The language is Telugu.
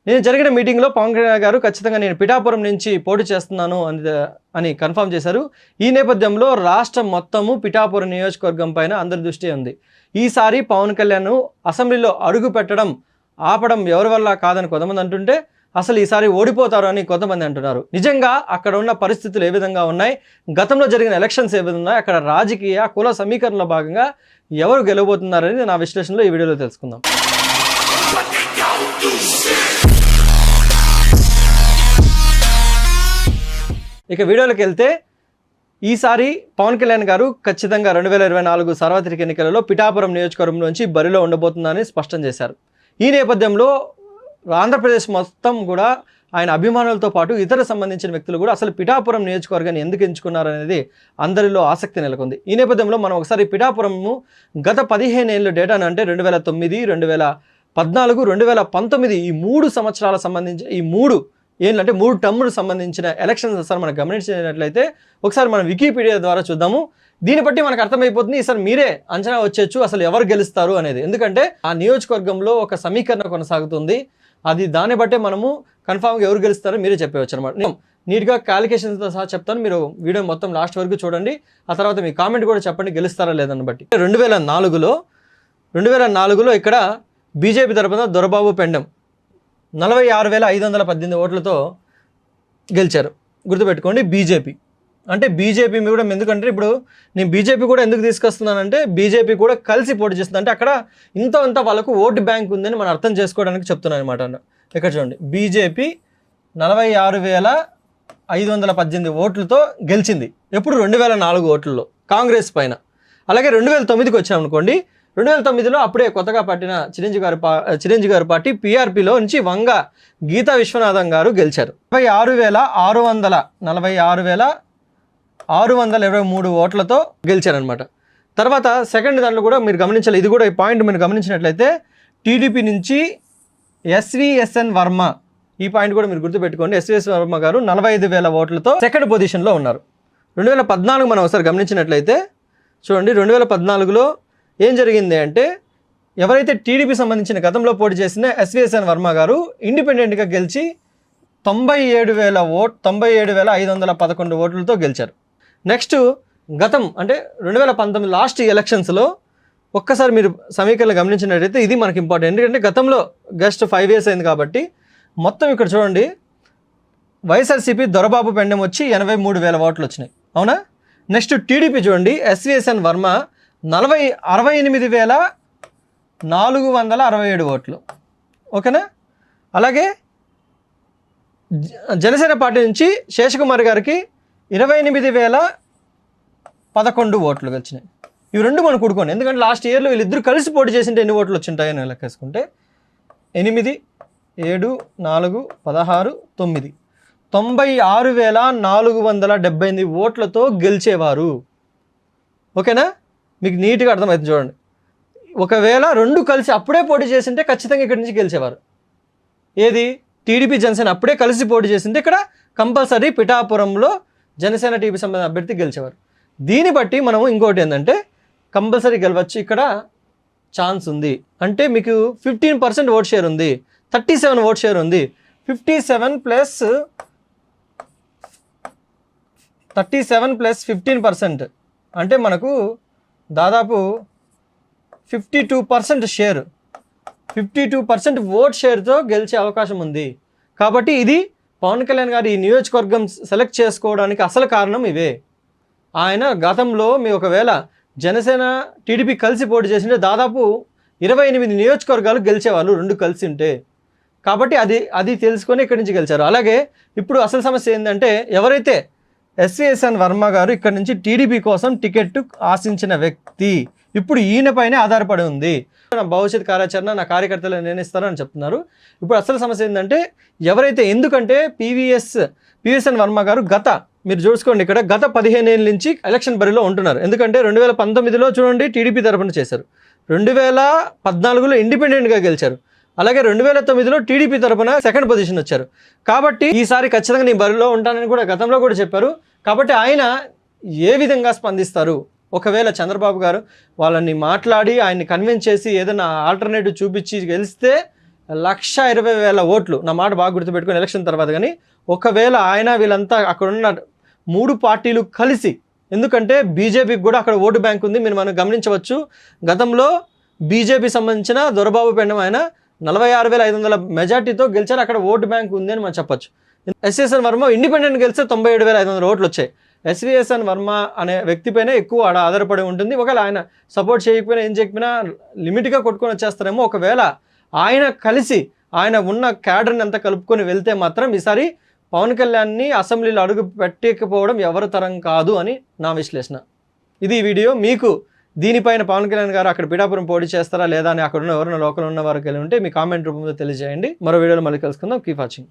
నేను జరిగిన మీటింగ్లో పవన్ కళ్యాణ్ గారు ఖచ్చితంగా నేను పిఠాపురం నుంచి పోటీ చేస్తున్నాను అని కన్ఫర్మ్ చేశారు. ఈ నేపథ్యంలో రాష్ట్రం మొత్తము పిఠాపురం నియోజకవర్గం పైన అందరి దృష్టి ఉంది. ఈసారి పవన్ కళ్యాణ్ అసెంబ్లీలో అడుగు పెట్టడం ఆపడం ఎవరి వల్ల కాదని కొంతమంది అంటుంటే అసలు ఈసారి ఓడిపోతారు అని కొంతమంది అంటున్నారు. నిజంగా అక్కడ ఉన్న పరిస్థితులు ఏ విధంగా ఉన్నాయి, గతంలో జరిగిన ఎలక్షన్స్ ఏ విధంగా ఉన్నాయి, అక్కడ రాజకీయ కుల సమీకరణలో భాగంగా ఎవరు గెలవబోతున్నారని నా విశ్లేషణలో ఈ వీడియోలో తెలుసుకుందాం. ఇక వీడియోలోకి వెళ్తే ఈసారి పవన్ కళ్యాణ్ గారు ఖచ్చితంగా 2024 సార్వత్రిక ఎన్నికలలో పిఠాపురం నియోజకవర్గం నుంచి బరిలో ఉండబోతుందని స్పష్టం చేశారు. ఈ నేపథ్యంలో ఆంధ్రప్రదేశ్ మొత్తం కూడా ఆయన అభిమానులతో పాటు ఇతర సంబంధించిన వ్యక్తులు కూడా అసలు పిఠాపురం నియోజకవర్గాన్ని ఎందుకు ఎంచుకున్నారు అనేది అందరిలో ఆసక్తి నెలకొంది. ఈ నేపథ్యంలో మనం ఒకసారి పిఠాపురము గత 15 ఏళ్ళ డేటాను అంటే 2009, 2014, 2019 ఈ 3 సంవత్సరాల సంబంధించి ఈ 3 ఏళ్ళు అంటే 3 టర్ములకు సంబంధించిన ఎలక్షన్స్ ఒకసారి మనం గమనించినట్లయితే ఒకసారి మనం వికీపీడియా ద్వారా చూద్దాము. దీన్ని బట్టి మనకు అర్థమైపోతుంది ఈసారి మీరే అంచనా వచ్చేచ్చు అసలు ఎవరు గెలుస్తారు అనేది. ఎందుకంటే ఆ నియోజకవర్గంలో ఒక సమీకరణ కొనసాగుతుంది. అది దాన్ని బట్టే మనము కన్ఫామ్గా ఎవరు గెలుస్తారో మీరే చెప్పవచ్చు అనమాట. నేను నీట్గా క్యాలిక్యులేషన్స్తో సహా చెప్తాను, మీరు వీడియో మొత్తం లాస్ట్ వరకు చూడండి. ఆ తర్వాత మీ కామెంట్ కూడా చెప్పండి గెలుస్తారా లేదని బట్టి. 2004లో ఇక్కడ బీజేపీ తరపున దొరబాబు పెండెం 46,518 ఓట్లతో గెలిచారు. గుర్తుపెట్టుకోండి బీజేపీ అంటే బీజేపీ కూడా ఎందుకంటే ఇప్పుడు నేను బీజేపీ కూడా ఎందుకు తీసుకొస్తున్నానంటే బీజేపీ కూడా కలిసి పోటీ చేస్తుంది అంటే అక్కడ ఇంత వాళ్ళకు ఓటు బ్యాంక్ ఉందని మనం అర్థం చేసుకోవడానికి చెప్తున్నాను అనమాట. ఇక్కడ చూడండి బీజేపీ 46,518 ఓట్లతో గెలిచింది. ఎప్పుడు 2004 ఓట్లలో కాంగ్రెస్ పైన. అలాగే 2009కి వచ్చామనుకోండి, 2009లో అప్పుడే కొత్తగా పట్టిన చిరంజీవి గారి పార్టీ పీఆర్పీలో నుంచి వంగ గీతా విశ్వనాథం గారు గెలిచారు. 46,623 ఓట్లతో గెలిచారనమాట. తర్వాత సెకండ్ దాంట్లో కూడా మీరు గమనించాలి, ఇది కూడా ఈ పాయింట్ మీరు గమనించినట్లయితే టీడీపీ నుంచి ఎస్విఎస్ఎన్ వర్మ, ఈ పాయింట్ కూడా మీరు గుర్తుపెట్టుకోండి. ఎస్విఎస్ వర్మ గారు 45,000 ఓట్లతో సెకండ్ పొజిషన్లో ఉన్నారు. 2014 మనం ఒకసారి గమనించినట్లయితే చూడండి, 2014లో ఏం జరిగింది అంటే ఎవరైతే టీడీపీ సంబంధించిన గతంలో పోటీ చేసిన ఎస్విఎస్ఎన్ వర్మ గారు ఇండిపెండెంట్గా గెలిచి 97,511 ఓట్లతో గెలిచారు. నెక్స్ట్ గతం అంటే 2019 లాస్ట్ ఎలక్షన్స్లో ఒక్కసారి మీరు సమీకరణ గమనించినట్టయితే ఇది మనకి ఇంపార్టెంట్. ఎందుకంటే గతంలో జస్ట్ 5 years అయింది కాబట్టి మొత్తం ఇక్కడ చూడండి వైఎస్ఆర్సీపీ దొరబాబు పెండెం వచ్చి 83,000 ఓట్లు వచ్చినాయి, అవునా. నెక్స్ట్ టీడీపీ చూడండి ఎస్విఎస్ఎన్ వర్మ 68,467 ఓట్లు, ఓకేనా. అలాగే జనసేన పార్టీ నుంచి శేషకుమార్ గారికి 28,011 ఓట్లు వచ్చినాయి. ఇవి రెండు మనం కూడుకోండి, ఎందుకంటే లాస్ట్ ఇయర్లో వీళ్ళిద్దరు కలిసి పోటీ చేసింటే ఎన్ని ఓట్లు వచ్చింటాయని లెక్కేసుకుంటే 8, 7, 4, 16, 9 96,478 ఓట్లతో గెలిచేవారు, ఓకేనా. మీకు నీట్గా అర్థమవుతుంది చూడండి. ఒకవేళ రెండు కలిసి అప్పుడే పోటీ చేసింటే ఖచ్చితంగా ఇక్కడి నుంచి గెలిచేవారు. ఏది టీడీపీ జనసేన అప్పుడే కలిసి పోటీ చేసింటే ఇక్కడ కంపల్సరీ పిఠాపురంలో జనసేన టీడీపీ సంబంధించిన అభ్యర్థి గెలిచేవారు. దీన్ని బట్టి మనము ఇంకోటి ఏంటంటే కంపల్సరీ గెలవచ్చు, ఇక్కడ ఛాన్స్ ఉంది. అంటే మీకు 15% ఓట్ షేర్ ఉంది, 37 ఓట్ షేర్ ఉంది. 37 ప్లస్ 15% అంటే మనకు దాదాపు 52% షేర్, 52% ఓట్ షేర్తో గెలిచే అవకాశం ఉంది. కాబట్టి ఇది పవన్ కళ్యాణ్ గారు ఈ నియోజకవర్గం సెలెక్ట్ చేసుకోవడానికి అసలు కారణం ఇవే. ఆయన గతంలో మీ ఒకవేళ జనసేన టీడీపీ కలిసి పోటీ చేసింటే దాదాపు 28 నియోజకవర్గాలు గెలిచేవాళ్ళు రెండు కలిసి ఉంటే. కాబట్టి అది తెలుసుకొని ఇక్కడి నుంచి గెలిచారు. అలాగే ఇప్పుడు అసలు సమస్య ఏంటంటే ఎవరైతే ఎస్విఎస్ఎన్ వర్మ గారు ఇక్కడ నుంచి టీడీపీ కోసం టికెట్ ఆశించిన వ్యక్తి ఇప్పుడు ఈయన పైన ఆధారపడి ఉంది. నా భవిష్యత్ కార్యాచరణ నా కార్యకర్తలు నిర్ణయిస్తారని చెప్తున్నారు. ఇప్పుడు అసలు సమస్య ఏంటంటే ఎవరైతే ఎందుకంటే పివిఎస్ఎన్ వర్మ గారు మీరు చూసుకోండి ఇక్కడ గత 15 ఏళ్ళ నుంచి ఎలక్షన్ బరిలో ఉంటున్నారు. ఎందుకంటే 2019లో చూడండి టీడీపీ తరఫున చేశారు, 2014లో ఇండిపెండెంట్గా గెలిచారు, అలాగే 2009లో టీడీపీ తరఫున సెకండ్ పొజిషన్ వచ్చారు. కాబట్టి ఈసారి ఖచ్చితంగా నేను బరిలో ఉంటానని కూడా గతంలో కూడా చెప్పారు. కాబట్టి ఆయన ఏ విధంగా స్పందిస్తారు, ఒకవేళ చంద్రబాబు గారు వాళ్ళని మాట్లాడి ఆయన్ని కన్విన్స్ చేసి ఏదైనా ఆల్టర్నేటివ్ చూపించి గెలిస్తే 120,000 ఓట్లు. నా మాట బాగా గుర్తుపెట్టుకుని ఎలక్షన్ తర్వాత. కానీ ఒకవేళ ఆయన వీళ్ళంతా అక్కడున్న 3 పార్టీలు కలిసి, ఎందుకంటే బీజేపీకి కూడా అక్కడ ఓటు బ్యాంక్ ఉంది. మనం గమనించవచ్చు, గతంలో బీజేపీ సంబంధించిన దొరబాబు పెండం ఆయన 46,500 మెజార్టీతో గెలిచారు. అక్కడ ఓటు బ్యాంక్ ఉంది అని మనం చెప్పొచ్చు. ఎస్విఎస్ఎన్ వర్మ ఇండిపెండెంట్ గెలిస్తే 97,500 ఓట్లు వచ్చాయి. ఎస్విఎస్ఎన్ వర్మ అనే వ్యక్తిపైన ఎక్కువ ఆధారపడి ఉంటుంది. ఒకవేళ ఆయన సపోర్ట్ చేయకపోయినా ఏం చేయకపోయినా లిమిట్గా కొట్టుకొని వచ్చేస్తారేమో. ఒకవేళ ఆయన కలిసి ఆయన ఉన్న క్యాడర్ని అంతా కలుపుకొని వెళ్తే మాత్రం ఈసారి పవన్ కళ్యాణ్ని అసెంబ్లీలో అడుగు పెట్టకపోవడం ఎవరి తరం కాదు అని నా విశ్లేషణ. ఇది ఈ వీడియో. మీకు దీనిపైన పవన్ కళ్యాణ్ గారు అక్కడ పిఠాపురం పోటీ చేస్తారా లేదా అని అక్కడ ఉన్న ఎవరైనా లోకల్ ఉన్న వారికి ఉంటే మీ కామెంట్ రూపంలో తెలియజేయండి. మరో వీడియోలో మళ్ళీ కలుసుకుందాం. Keep watching.